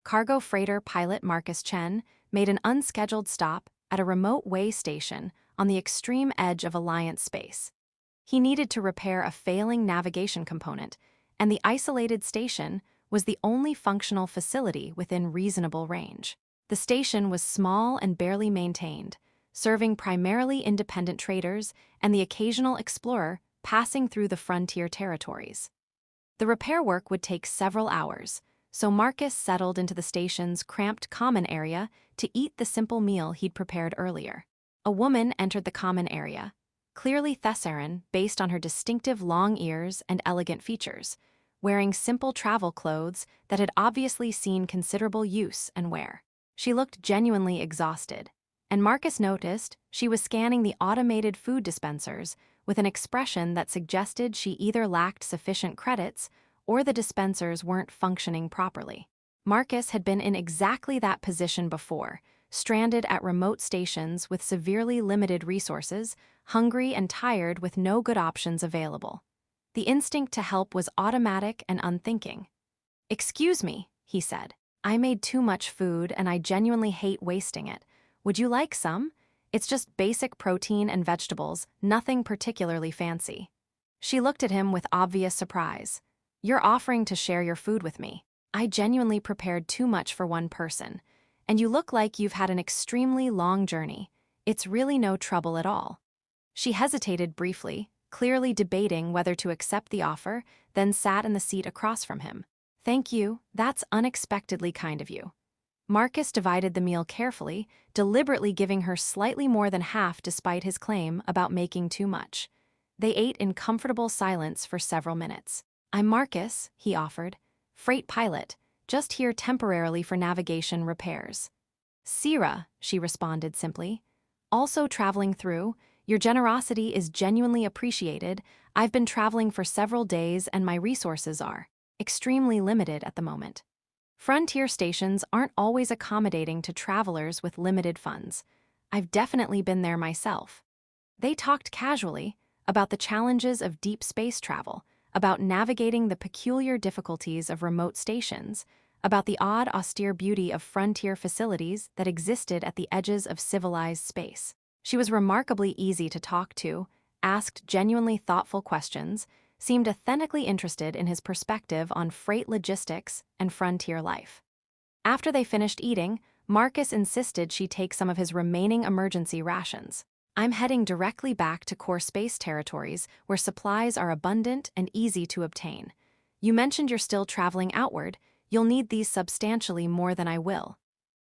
cargo freighter pilot Marcus Chen made an unscheduled stop at a remote way station on the extreme edge of Alliance space. He needed to repair a failing navigation component, and the isolated station was the only functional facility within reasonable range. The station was small and barely maintained, serving primarily independent traders and the occasional explorer passing through the frontier territories. The repair work would take several hours, so Marcus settled into the station's cramped common area to eat the simple meal he'd prepared earlier. A woman entered the common area, clearly Thessaran based on her distinctive long ears and elegant features, wearing simple travel clothes that had obviously seen considerable use and wear. She looked genuinely exhausted, and Marcus noticed she was scanning the automated food dispensers with an expression that suggested she either lacked sufficient credits or the dispensers weren't functioning properly. Marcus had been in exactly that position before, stranded at remote stations with severely limited resources, hungry and tired with no good options available. The instinct to help was automatic and unthinking. "Excuse me," he said. "I made too much food and I genuinely hate wasting it. Would you like some? It's just basic protein and vegetables, nothing particularly fancy." She looked at him with obvious surprise. "You're offering to share your food with me. I genuinely prepared too much for one person. And you look like you've had an extremely long journey. It's really no trouble at all." She hesitated briefly, clearly debating whether to accept the offer, then sat in the seat across from him. "Thank you, that's unexpectedly kind of you." Marcus divided the meal carefully, deliberately giving her slightly more than half despite his claim about making too much. They ate in comfortable silence for several minutes. "I'm Marcus," he offered, "freight pilot, just here temporarily for navigation repairs." "Sira," she responded simply. "Also traveling through. Your generosity is genuinely appreciated. I've been traveling for several days and my resources are extremely limited at the moment." Frontier stations aren't always accommodating to travelers with limited funds. I've definitely been there myself. They talked casually about the challenges of deep space travel, about navigating the peculiar difficulties of remote stations, about the odd, austere beauty of frontier facilities that existed at the edges of civilized space. She was remarkably easy to talk to, asked genuinely thoughtful questions, seemed authentically interested in his perspective on freight logistics and frontier life. After they finished eating, Marcus insisted she take some of his remaining emergency rations. "I'm heading directly back to core space territories where supplies are abundant and easy to obtain. You mentioned you're still traveling outward. You'll need these substantially more than I will."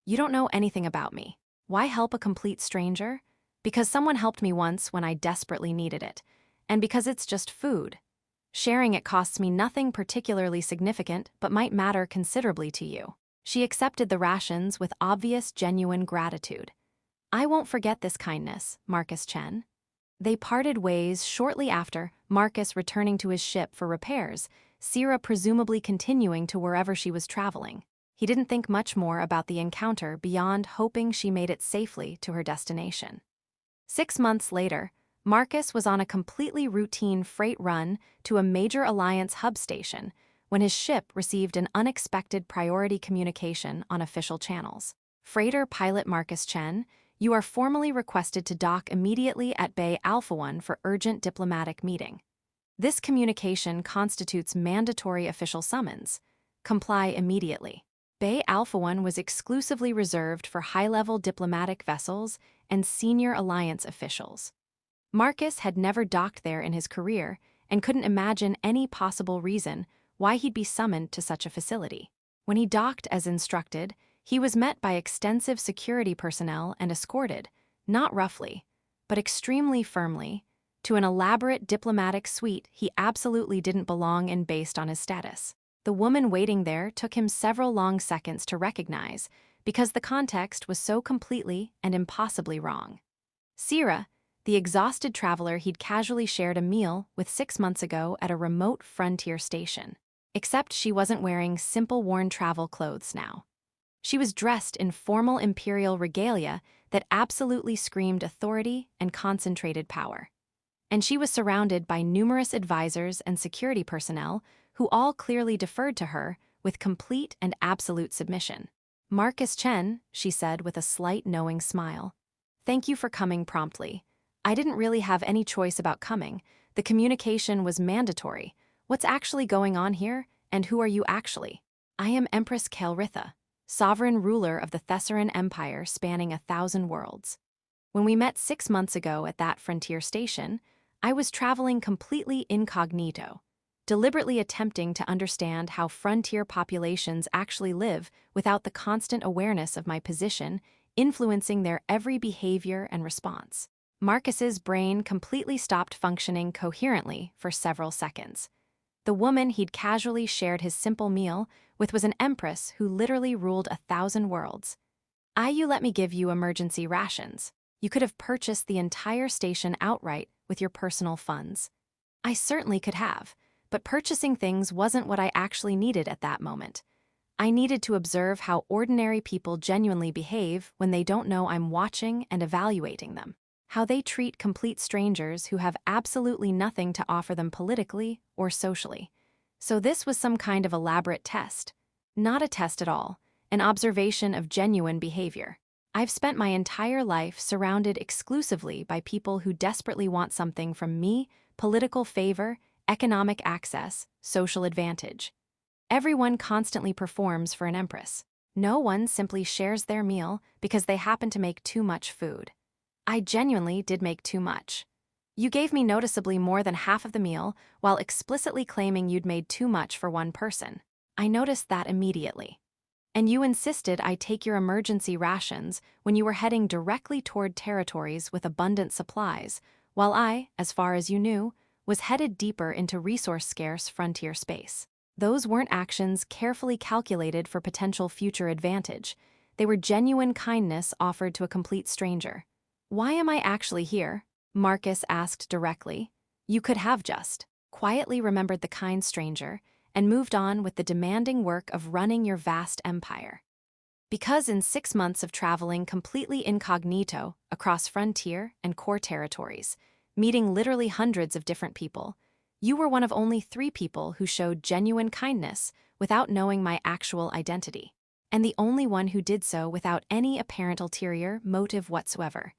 "You don't know anything about me. Why help a complete stranger?" "Because someone helped me once when I desperately needed it. And because it's just food. Sharing it costs me nothing particularly significant but might matter considerably to you." She accepted the rations with obvious, genuine gratitude. "I won't forget this kindness, Marcus Chen." They parted ways shortly after, Marcus returning to his ship for repairs, Sira presumably continuing to wherever she was traveling. He didn't think much more about the encounter beyond hoping she made it safely to her destination. 6 months later, Marcus was on a completely routine freight run to a major Alliance hub station when his ship received an unexpected priority communication on official channels. "Freighter pilot Marcus Chen, you are formally requested to dock immediately at Bay Alpha 1 for urgent diplomatic meeting. This communication constitutes mandatory official summons. Comply immediately." Bay Alpha 1 was exclusively reserved for high-level diplomatic vessels and senior Alliance officials. Marcus had never docked there in his career and couldn't imagine any possible reason why he'd be summoned to such a facility. When he docked as instructed, he was met by extensive security personnel and escorted, not roughly, but extremely firmly, to an elaborate diplomatic suite he absolutely didn't belong in based on his status. The woman waiting there took him several long seconds to recognize because the context was so completely and impossibly wrong. Sira, the exhausted traveler he'd casually shared a meal with 6 months ago at a remote frontier station. Except she wasn't wearing simple worn travel clothes now. She was dressed in formal imperial regalia that absolutely screamed authority and concentrated power. And she was surrounded by numerous advisors and security personnel who all clearly deferred to her with complete and absolute submission. "Marcus Chen," she said with a slight knowing smile. "Thank you for coming promptly. I didn't really have any choice about coming. The communication was mandatory. What's actually going on here, and who are you actually?" "I am Empress Kael'Ritha, sovereign ruler of the Thessaran Empire spanning 1,000 worlds. When we met 6 months ago at that frontier station, I was traveling completely incognito, deliberately attempting to understand how frontier populations actually live without the constant awareness of my position influencing their every behavior and response." Marcus's brain completely stopped functioning coherently for several seconds. The woman he'd casually shared his simple meal with was an empress who literally ruled 1,000 worlds. "You let me give you emergency rations. You could have purchased the entire station outright with your personal funds." "I certainly could have, but purchasing things wasn't what I actually needed at that moment. I needed to observe how ordinary people genuinely behave when they don't know I'm watching and evaluating them. How they treat complete strangers who have absolutely nothing to offer them politically or socially. So this was some kind of elaborate test. Not a test at all, an observation of genuine behavior. I've spent my entire life surrounded exclusively by people who desperately want something from me: political favor, economic access, social advantage. Everyone constantly performs for an empress. No one simply shares their meal because they happen to make too much food. I genuinely did make too much. You gave me noticeably more than half of the meal while explicitly claiming you'd made too much for one person. I noticed that immediately. And you insisted I take your emergency rations when you were heading directly toward territories with abundant supplies, while I, as far as you knew, was headed deeper into resource-scarce frontier space. Those weren't actions carefully calculated for potential future advantage. They were genuine kindness offered to a complete stranger. "Why am I actually here?" Marcus asked directly. "You could have just quietly remembered the kind stranger and moved on with the demanding work of running your vast empire. Because in 6 months of traveling completely incognito across frontier and core territories, meeting literally hundreds of different people, you were one of only 3 people who showed genuine kindness without knowing my actual identity, and the only one who did so without any apparent ulterior motive whatsoever.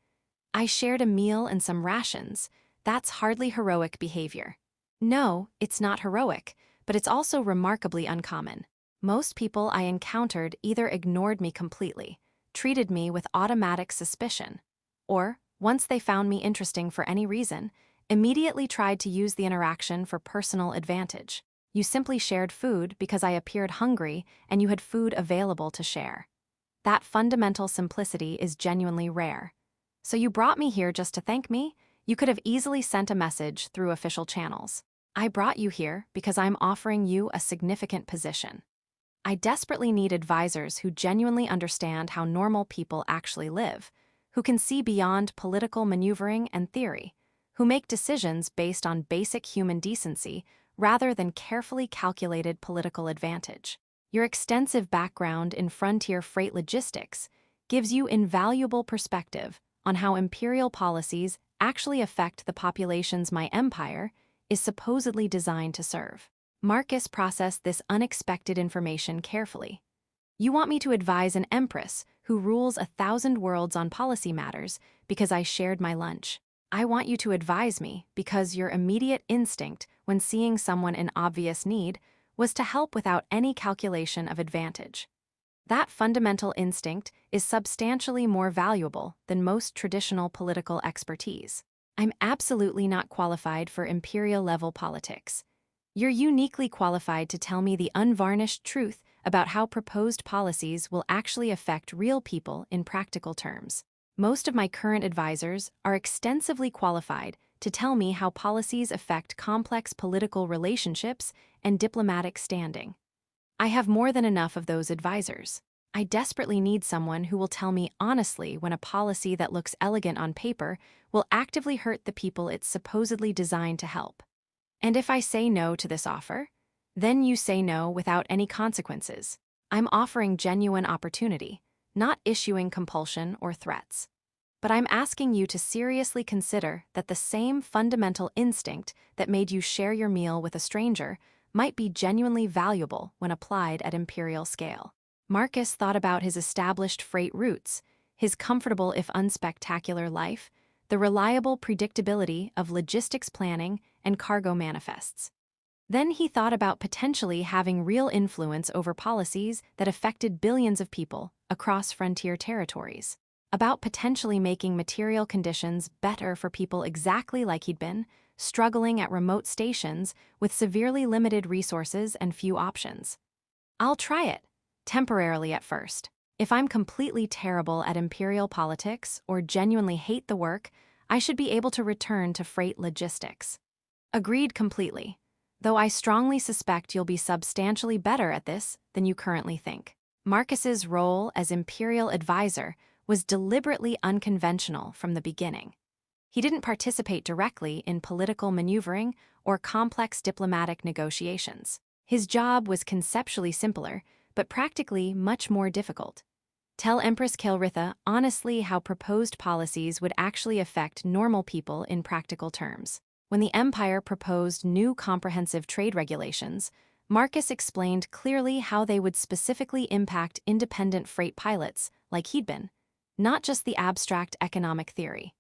I shared a meal and some rations. That's hardly heroic behavior." "No, it's not heroic, but it's also remarkably uncommon. Most people I encountered either ignored me completely, treated me with automatic suspicion, or, once they found me interesting for any reason, immediately tried to use the interaction for personal advantage. You simply shared food because I appeared hungry and you had food available to share. That fundamental simplicity is genuinely rare. So you brought me here just to thank me? You could have easily sent a message through official channels. I brought you here because I'm offering you a significant position. I desperately need advisors who genuinely understand how normal people actually live, who can see beyond political maneuvering and theory, who make decisions based on basic human decency rather than carefully calculated political advantage. Your extensive background in frontier freight logistics gives you invaluable perspective on how imperial policies actually affect the populations my empire is supposedly designed to serve." Marcus processed this unexpected information carefully. "You want me to advise an empress who rules 1,000 worlds on policy matters because I shared my lunch. I want you to advise me because your immediate instinct when seeing someone in obvious need was to help without any calculation of advantage. That fundamental instinct is substantially more valuable than most traditional political expertise. I'm absolutely not qualified for imperial-level politics. You're uniquely qualified to tell me the unvarnished truth about how proposed policies will actually affect real people in practical terms. Most of my current advisors are extensively qualified to tell me how policies affect complex political relationships and diplomatic standing. I have more than enough of those advisors. I desperately need someone who will tell me honestly when a policy that looks elegant on paper will actively hurt the people it's supposedly designed to help. And if I say no to this offer, then you say no without any consequences. I'm offering genuine opportunity, not issuing compulsion or threats. But I'm asking you to seriously consider that the same fundamental instinct that made you share your meal with a stranger might be genuinely valuable when applied at imperial scale. Marcus thought about his established freight routes, his comfortable if unspectacular life, the reliable predictability of logistics planning and cargo manifests. Then he thought about potentially having real influence over policies that affected billions of people across frontier territories, about potentially making material conditions better for people exactly like he'd been, struggling at remote stations with severely limited resources and few options. I'll try it, temporarily at first. If I'm completely terrible at imperial politics or genuinely hate the work, I should be able to return to freight logistics. Agreed completely, though I strongly suspect you'll be substantially better at this than you currently think. Marcus's role as imperial advisor was deliberately unconventional from the beginning. He didn't participate directly in political maneuvering or complex diplomatic negotiations. His job was conceptually simpler, but practically much more difficult. Tell Empress Kelritha honestly how proposed policies would actually affect normal people in practical terms. When the Empire proposed new comprehensive trade regulations, Marcus explained clearly how they would specifically impact independent freight pilots, like he'd been, not just the abstract economic theory,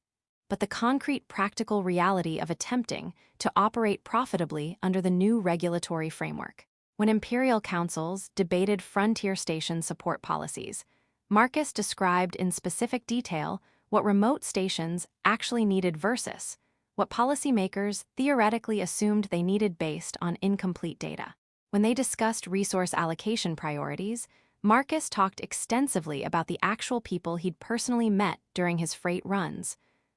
but the concrete practical reality of attempting to operate profitably under the new regulatory framework. When imperial councils debated frontier station support policies, Marcus described in specific detail what remote stations actually needed versus what policymakers theoretically assumed they needed based on incomplete data. When they discussed resource allocation priorities, Marcus talked extensively about the actual people he'd personally met during his freight runs,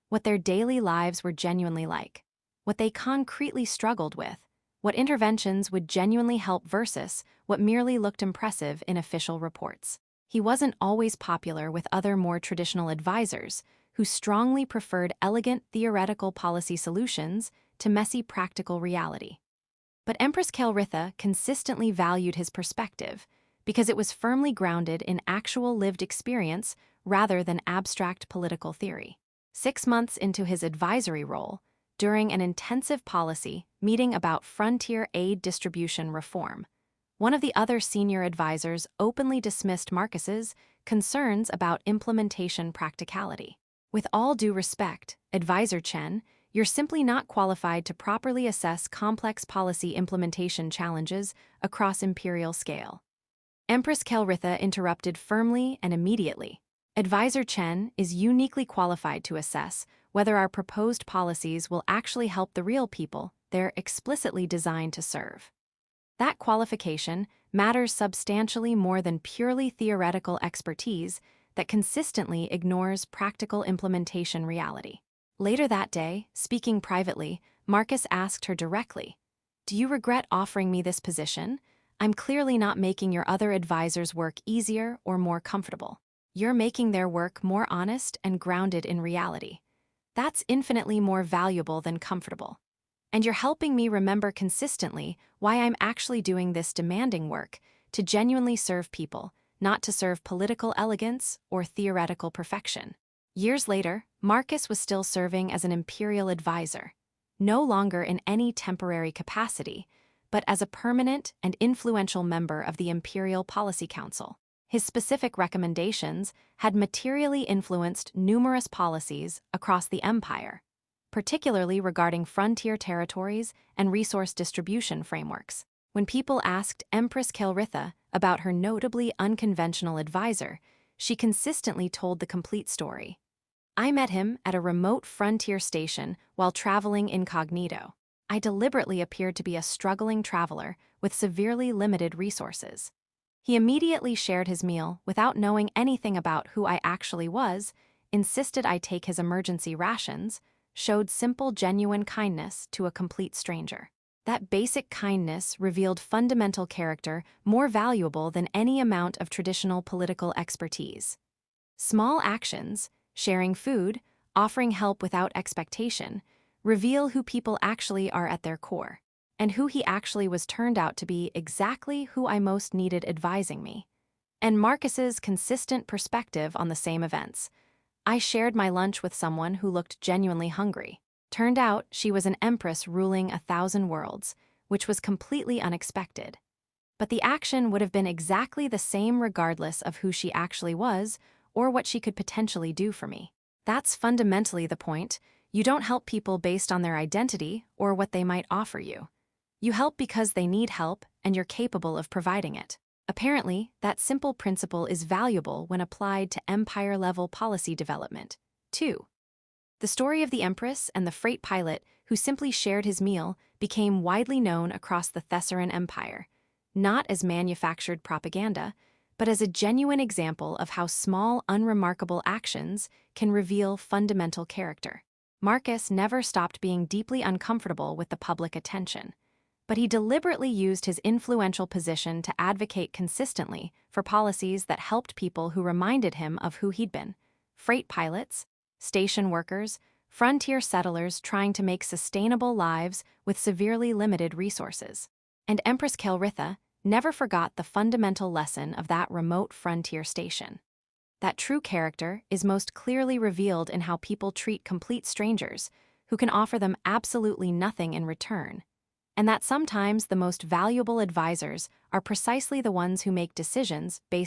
what their daily lives were genuinely like, what they concretely struggled with, what interventions would genuinely help versus what merely looked impressive in official reports. He wasn't always popular with other more traditional advisors who strongly preferred elegant theoretical policy solutions to messy practical reality. But Empress Kelritha consistently valued his perspective because it was firmly grounded in actual lived experience rather than abstract political theory. 6 months into his advisory role, during an intensive policy meeting about frontier aid distribution reform, one of the other senior advisors openly dismissed Marcus's concerns about implementation practicality. With all due respect, Advisor Chen, you're simply not qualified to properly assess complex policy implementation challenges across imperial scale. Empress Kelritha interrupted firmly and immediately. Advisor Chen is uniquely qualified to assess whether our proposed policies will actually help the real people they're explicitly designed to serve. That qualification matters substantially more than purely theoretical expertise that consistently ignores practical implementation reality. Later that day, speaking privately, Marcus asked her directly, "Do you regret offering me this position? I'm clearly not making your other advisors' work easier or more comfortable. You're making their work more honest and grounded in reality. That's infinitely more valuable than comfortable. And you're helping me remember consistently why I'm actually doing this demanding work, to genuinely serve people, not to serve political elegance or theoretical perfection." Years later, Marcus was still serving as an imperial advisor, no longer in any temporary capacity, but as a permanent and influential member of the Imperial Policy Council. His specific recommendations had materially influenced numerous policies across the empire, particularly regarding frontier territories and resource distribution frameworks. When people asked Empress Kelritha about her notably unconventional advisor, she consistently told the complete story. "I met him at a remote frontier station while traveling incognito. I deliberately appeared to be a struggling traveler with severely limited resources. He immediately shared his meal without knowing anything about who I actually was, insisted I take his emergency rations, showed simple, genuine kindness to a complete stranger. That basic kindness revealed fundamental character more valuable than any amount of traditional political expertise. Small actions, sharing food, offering help without expectation, reveal who people actually are at their core, and who he actually was turned out to be exactly who I most needed advising me." And Marcus's consistent perspective on the same events. "I shared my lunch with someone who looked genuinely hungry. Turned out she was an empress ruling 1,000 worlds. which was completely unexpected. But the action would have been exactly the same regardless of who she actually was or what she could potentially do for me. That's fundamentally the point. You don't help people based on their identity or what they might offer you. You help because they need help and you're capable of providing it. Apparently, that simple principle is valuable when applied to empire-level policy development, too. The story of the Empress and the freight pilot who simply shared his meal became widely known across the Thessaran Empire, not as manufactured propaganda, but as a genuine example of how small, unremarkable actions can reveal fundamental character. Marcus never stopped being deeply uncomfortable with the public attention, but he deliberately used his influential position to advocate consistently for policies that helped people who reminded him of who he'd been: freight pilots, station workers, frontier settlers trying to make sustainable lives with severely limited resources. And Empress Kelritha never forgot the fundamental lesson of that remote frontier station. That true character is most clearly revealed in how people treat complete strangers who can offer them absolutely nothing in return, and that sometimes the most valuable advisors are precisely the ones who make decisions based